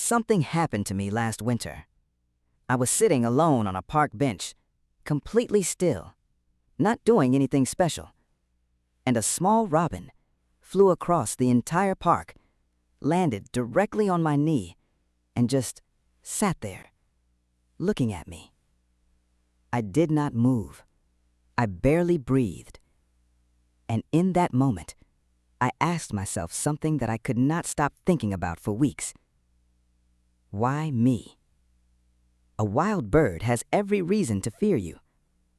Something happened to me last winter. I was sitting alone on a park bench, completely still, not doing anything special. And a small robin flew across the entire park, landed directly on my knee, and just sat there, looking at me. I did not move. I barely breathed. And in that moment, I asked myself something that I could not stop thinking about for weeks. Why me? A wild bird has every reason to fear you.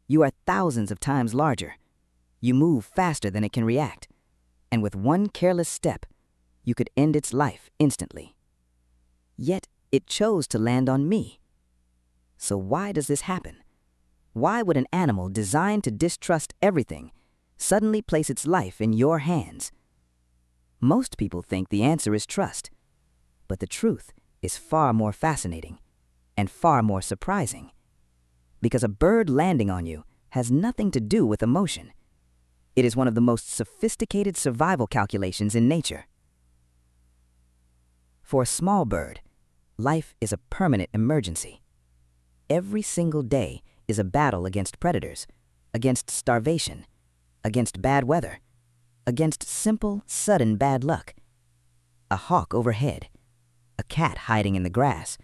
You are thousands of times larger. You move faster than it can react. And with one careless step, you could end its life instantly. Yet it chose to land on me. So why does this happen? Why would an animal designed to distrust everything suddenly place its life in your hands? Most people think the answer is trust, but the truth is far more fascinating and far more surprising. Because a bird landing on you has nothing to do with emotion. It is one of the most sophisticated survival calculations in nature. For a small bird, life is a permanent emergency. Every single day is a battle against predators, against starvation, against bad weather, against simple, sudden bad luck. A hawk overhead, a cat hiding in the grass,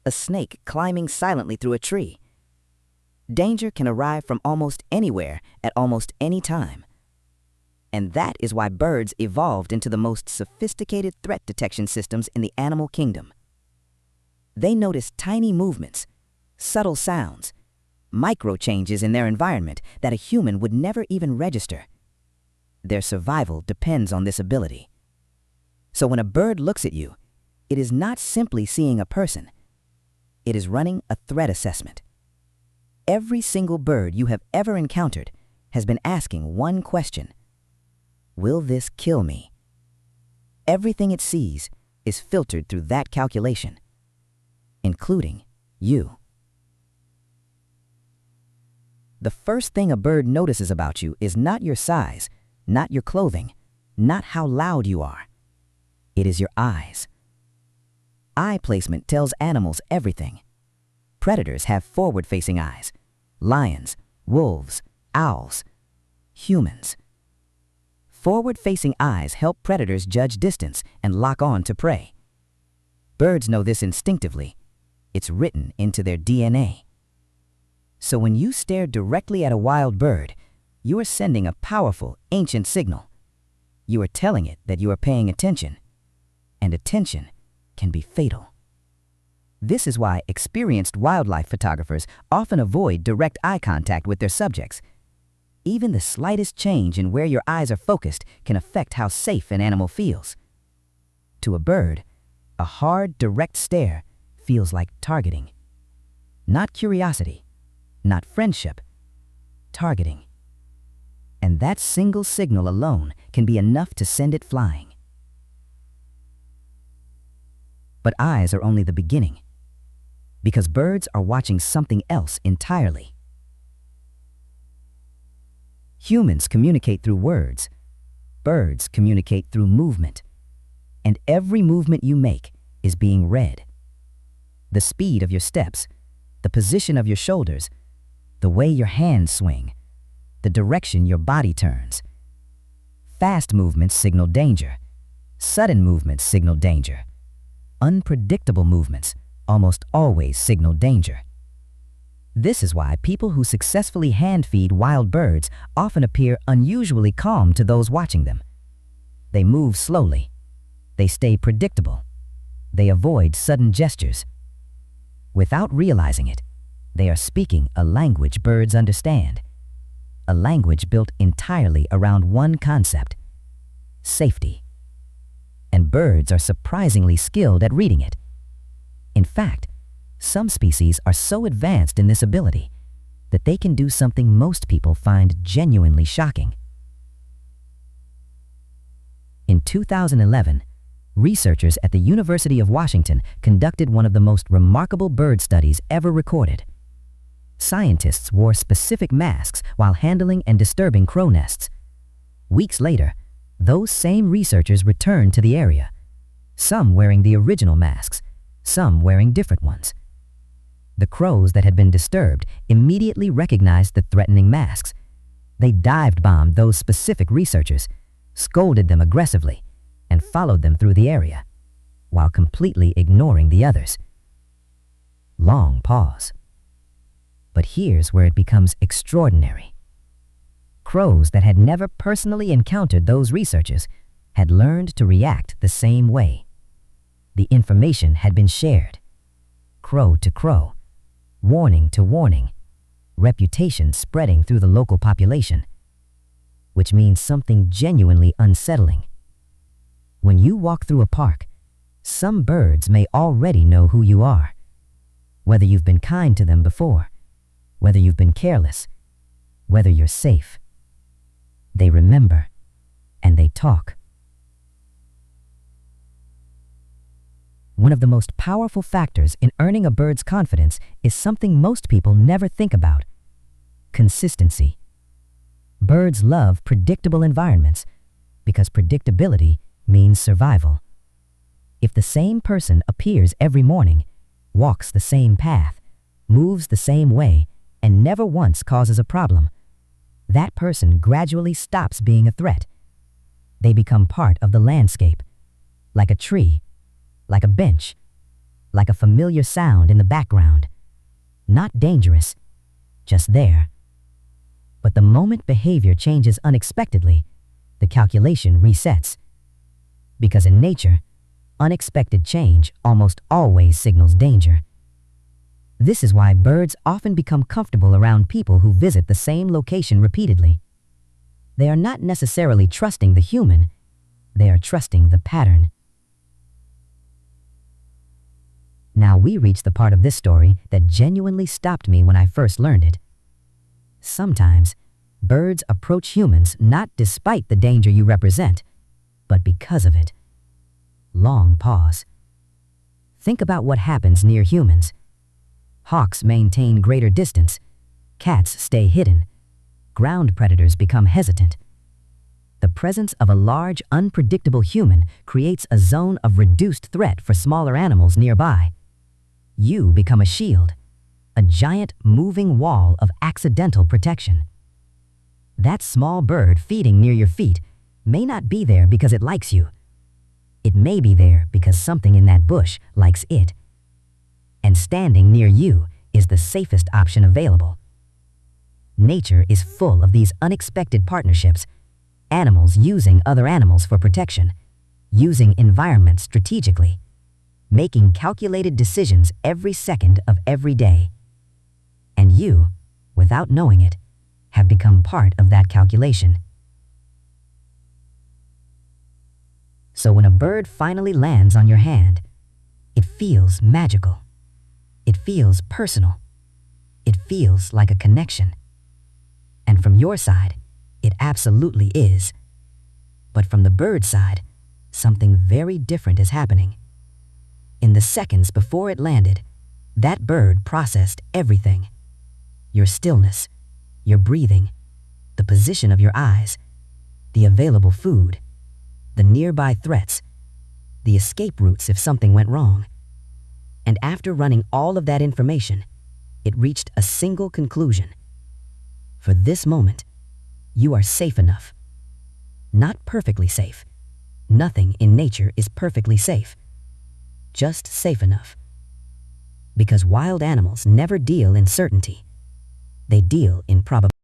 a snake climbing silently through a tree. Danger can arrive from almost anywhere at almost any time. And that is why birds evolved into the most sophisticated threat detection systems in the animal kingdom. They notice tiny movements, subtle sounds, micro changes in their environment that a human would never even register. Their survival depends on this ability. So when a bird looks at you, it is not simply seeing a person. It is running a threat assessment. Every single bird you have ever encountered has been asking one question: will this kill me? Everything it sees is filtered through that calculation, including you. The first thing a bird notices about you is not your size, not your clothing, not how loud you are. It is your eyes. Eye placement tells animals everything. Predators have forward-facing eyes. Lions, wolves, owls, humans. Forward-facing eyes help predators judge distance and lock on to prey. Birds know this instinctively. It's written into their DNA. So when you stare directly at a wild bird, you are sending a powerful, ancient signal. You are telling it that you are paying attention, and attention can be fatal. This is why experienced wildlife photographers often avoid direct eye contact with their subjects. Even the slightest change in where your eyes are focused can affect how safe an animal feels. To a bird, a hard, direct stare feels like targeting. Not curiosity, not friendship, targeting. And that single signal alone can be enough to send it flying. But eyes are only the beginning, because birds are watching something else entirely. Humans communicate through words. Birds communicate through movement. And every movement you make is being read. The speed of your steps, the position of your shoulders, the way your hands swing, the direction your body turns. Fast movements signal danger. Sudden movements signal danger. Unpredictable movements almost always signal danger. This is why people who successfully hand-feed wild birds often appear unusually calm to those watching them. They move slowly. They stay predictable. They avoid sudden gestures. Without realizing it, they are speaking a language birds understand. A language built entirely around one concept: safety. And birds are surprisingly skilled at reading it. In fact, some species are so advanced in this ability that they can do something most people find genuinely shocking. In 2011, researchers at the University of Washington conducted one of the most remarkable bird studies ever recorded. Scientists wore specific masks while handling and disturbing crow nests. Weeks later, those same researchers returned to the area, some wearing the original masks, some wearing different ones. The crows that had been disturbed immediately recognized the threatening masks. They dive-bombed those specific researchers, scolded them aggressively, and followed them through the area, while completely ignoring the others. Long pause. But here's where it becomes extraordinary. Crows that had never personally encountered those researchers had learned to react the same way. The information had been shared, crow to crow, warning to warning, reputation spreading through the local population, which means something genuinely unsettling. When you walk through a park, some birds may already know who you are, whether you've been kind to them before, whether you've been careless, whether you're safe. They remember, and they talk. One of the most powerful factors in earning a bird's confidence is something most people never think about: consistency. Birds love predictable environments because predictability means survival. If the same person appears every morning, walks the same path, moves the same way, and never once causes a problem, that person gradually stops being a threat. They become part of the landscape, like a tree, like a bench, like a familiar sound in the background. Not dangerous, just there. But the moment behavior changes unexpectedly, the calculation resets. Because in nature, unexpected change almost always signals danger. This is why birds often become comfortable around people who visit the same location repeatedly. They are not necessarily trusting the human, they are trusting the pattern. Now we reach the part of this story that genuinely stopped me when I first learned it. Sometimes, birds approach humans not despite the danger you represent, but because of it. Long pause. Think about what happens near humans. Hawks maintain greater distance. Cats stay hidden. Ground predators become hesitant. The presence of a large, unpredictable human creates a zone of reduced threat for smaller animals nearby. You become a shield, a giant moving wall of accidental protection. That small bird feeding near your feet may not be there because it likes you. It may be there because something in that bush likes it. And standing near you is the safest option available. Nature is full of these unexpected partnerships, animals using other animals for protection, using environments strategically, making calculated decisions every second of every day. And you, without knowing it, have become part of that calculation. So when a bird finally lands on your hand, it feels magical. It feels personal. It feels like a connection. And from your side, it absolutely is. But from the bird's side, something very different is happening. In the seconds before it landed, that bird processed everything. Your stillness, your breathing, the position of your eyes, the available food, the nearby threats, the escape routes if something went wrong. And after running all of that information, it reached a single conclusion. For this moment, you are safe enough. Not perfectly safe. Nothing in nature is perfectly safe. Just safe enough. Because wild animals never deal in certainty. They deal in probability.